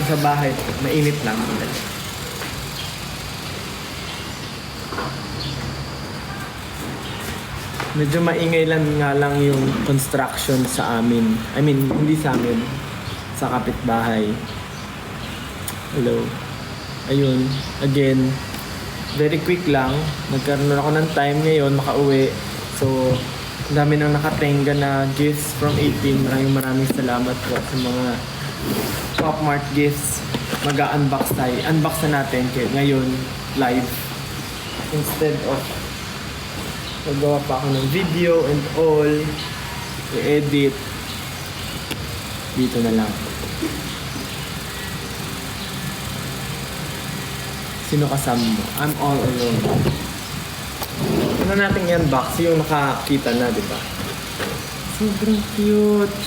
Sa bahay, mainit lang. Medyo maingay lang nga lang yung construction sa amin. I mean, hindi sa amin. Sa kapitbahay. Hello. Ayun. Again, very quick lang. Nagkaroon ako ng time ngayon makauwi. So, ang dami nang nakatenga na gifts from 18. Maraming salamat po sa mga Pop Mart gifts. Mag-unbox tayo. Unbox na natin ngayon live. Instead of nagawa pa ako ng video and all. I-edit. Dito na lang. Sino kasama mo? I'm all alone. Ano natin i-unbox? Yung nakakita na, di ba? Sobrang cute.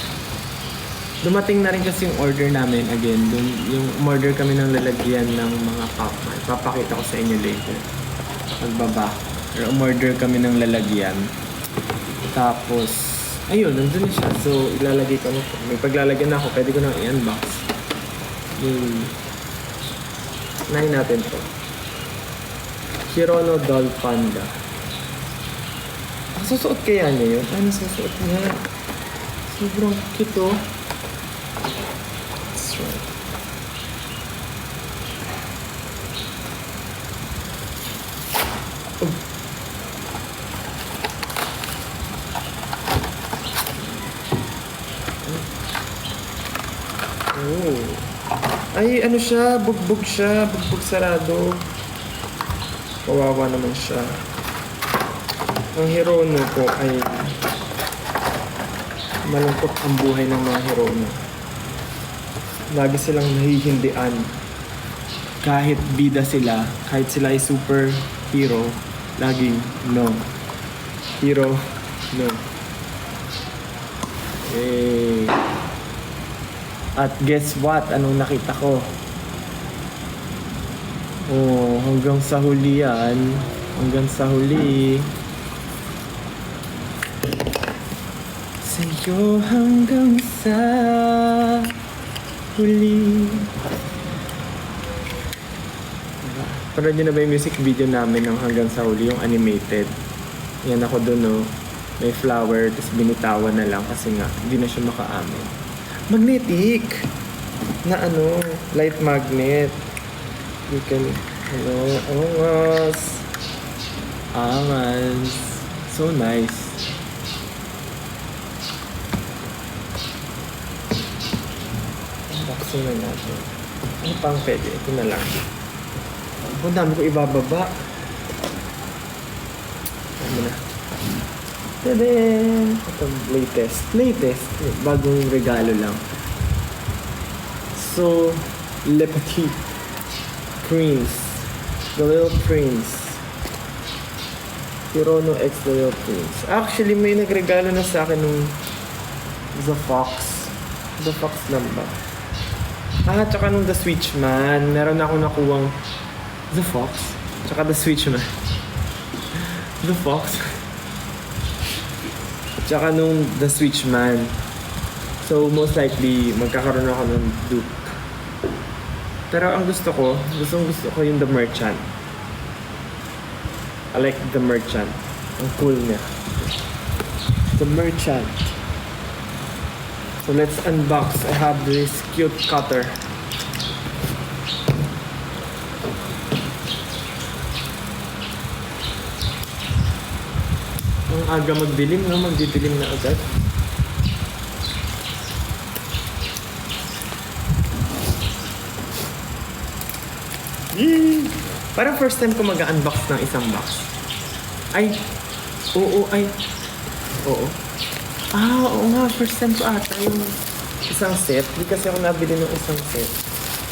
Dumating na rin kasi yung order namin again. Yung order kami ng lalagyan ng mga popcorn. Papakita ko sa inyo later. Pagbaba. Or umorder kami ng lalagyan. Tapos, ayun, nandun na siya. So, ilalagay ko na po. May paglalagyan na ako. Pwede ko nang i-unbox. Unahin natin to. Hirono Doll Panda. Susuot kaya niya yun? Ay, nasusuot niya. Sobrang cute oh. That's right. Oh. Ay, ano siya? Bugbog siya. Bugbog sarado. Kawawa naman siya. Ang Hirono ko ay malungkot ang buhay ng mga Hirono. Lagi silang nahihindian. Kahit bida sila, kahit sila ay superhero, laging no. Hero, no. Eh. At guess what? Anong nakita ko? Oh, hanggang sa huli yan. Hanggang sa huli. Sa'yo hanggang sa huli. Parang nyo na ba yung music video namin ng hanggang sa huli, yung animated? Yan ako dun, no? May flower, tapos binitawan na lang kasi nga, hindi na siya makaamin. Magnetic! Na ano, light magnet. You can, ano, angas. Angas. So nice. Unboxing na natin. Ano pang pwede? Ito na lang. Ang dami ko ibababa. Ano na. Tadaan! Ito, latest. Latest. Bagong regalo lang. So, Le Petit Prince. The Little Prince. Hirono X The Little Prince. Actually, may nagregalo na sa akin nung The Fox. The Fox lang ba? Ah, tsaka nung The Switchman. Meron ako nakuwang The Fox. Tsaka The Switchman. The Fox. Tsaka nung The Switchman. So, most likely, magkakaroon ako ng dupe. Pero ang gusto ko yung The Merchant. I like The Merchant. Ang cool niya. The Merchant. So, let's unbox. I have this cute cutter. Ang aga magdilim, no? Magdidilim na agad. Yee! Parang first time ko mag-unbox ng isang box. Ay! Oo, ay! Oo. Ah, oo nga. First time ko ata yung isang set. Hindi kasi ako nabili ng isang set.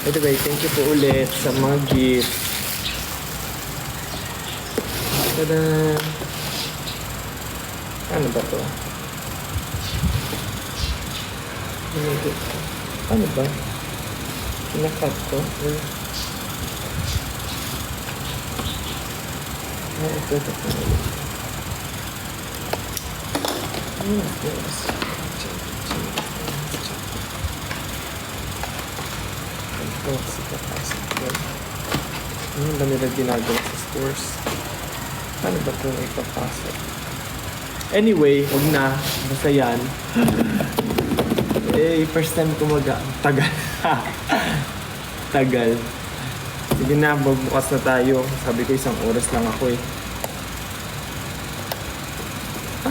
By the way, thank you po ulit sa mga gifts. Tada! Ano ba to? Ano ba? Pinakat ko? Ito. Ano ba? Oh, sikapasok doon. Ang dami na ginagawa sa stores. Paano ba ito ipapasok? Anyway, huwag na. Basta yan. First time ko tagal. Tagal. Sige na, magbukas na tayo. Sabi ko 1 oras lang ako eh.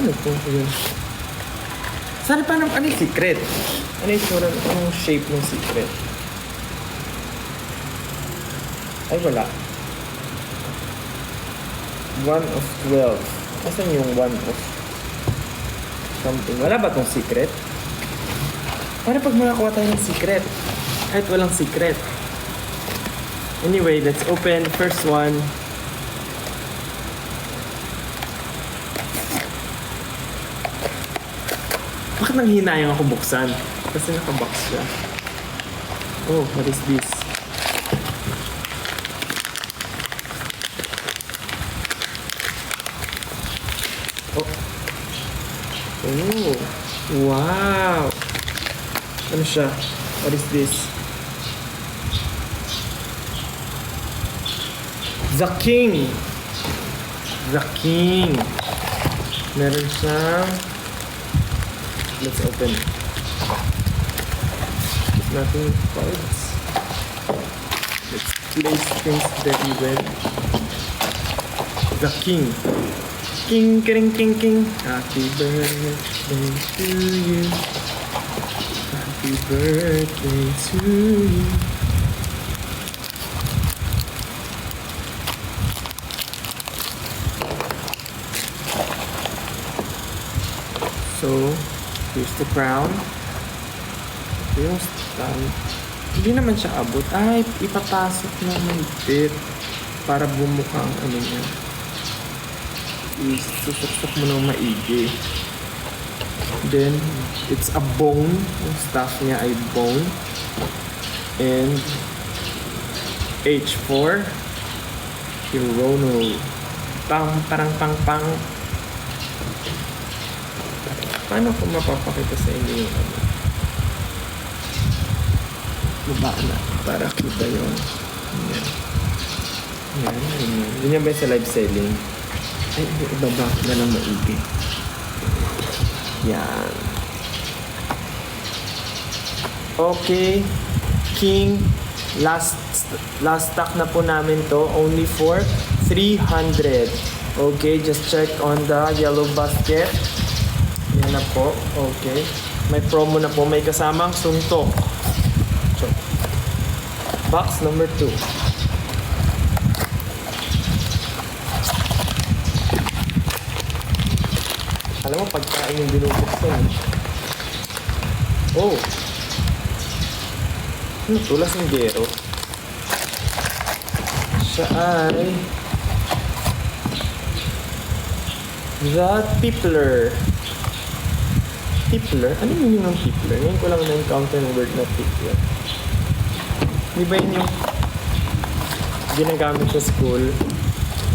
Ano po yun? Sana pa naman, ano yung secret? Ano yung sura, anong shape ng secret? Ay, wala. 1 of 12. Asan yung 1 of something? Wala ba tong secret? Para pag makakuha tayo ng secret? Kahit walang secret. Anyway, let's open first one. Bakit nang hinayang ako buksan? Kasi nakabox siya. Oh, what is this? Oh. Oh. Wow. Ano siya? What is this? The King. The King. Meron siyang... Let's open. Nothing cards. Let's place things very well. The King. King, king, king, king. Happy birthday to you. Happy birthday to you. So, here's the crown. Ito yung stand. Hindi naman siya abot. Ay, ipapasok na mahigpit para bumukhang ano niya. Isusok-sok mo ng maigi. Then, it's a bone. Yung stuff niya ay bone. And H4. Hirono. Pang, parang pang, pang. Paano ko mapapakita sa inyo yung ano? Baba na. Para kita yun. Yan. Yan, yan. Ganyan ba sa live selling? Ay, ibaba na lang maigi. Yan. Okay. King. Last stock na po namin to. Only for 300. Okay, just check on the yellow basket. Yan na po. Okay. May promo na po. May kasamang suntok. So, box number 2. Alam mo, pagkain yung binubuksan. Oh! Ano to? Lasinggero. Siya ay... The Tippler. Tippler? Ano yung meaning ng Tippler? Ngayon ko lang na-encounter ng word na Tippler. Di ba yun yung ginagamit sa school?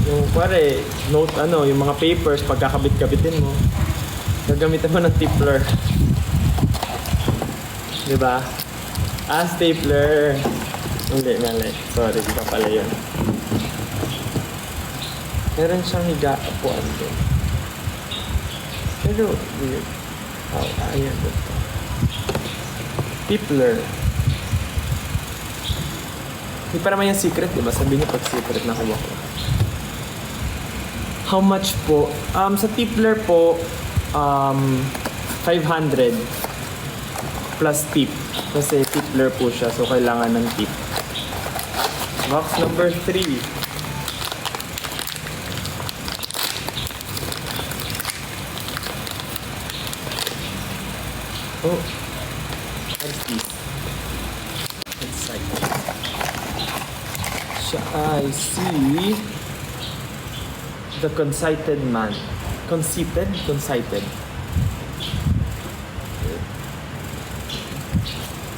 Yung pare, note ano, yung mga papers, pagkakabit-kabitin mo, gagamitan mo ng Tippler. Di ba? Stapler. Hindi, mali. Sorry, di pa pala yun. Meron siyang higa-apuan din. Pero, weird. Oh, ayan dito. Tippler. Hindi pa naman yung secret, di ba? Sabihin niyo pag secret na kuha ko. How much po? Sa Tippler po, 500 plus tip. Kasi Tippler po siya, so kailangan ng tip. Box number 3. Oh, what is this? Inside. Siya I see the Concited Man. Conceited? Concited.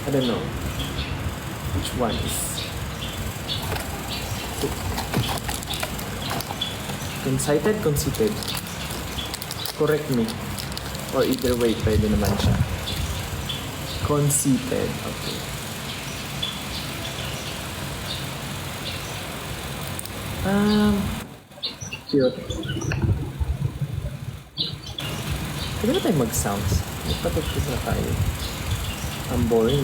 I don't know which one is. Concited? Conceited? Correct me. Or either way, pwede naman siya. Conceited. Okay. Cute. Pwede na tayo mag-sounds. Magpatugtog na tayo. Ang boring.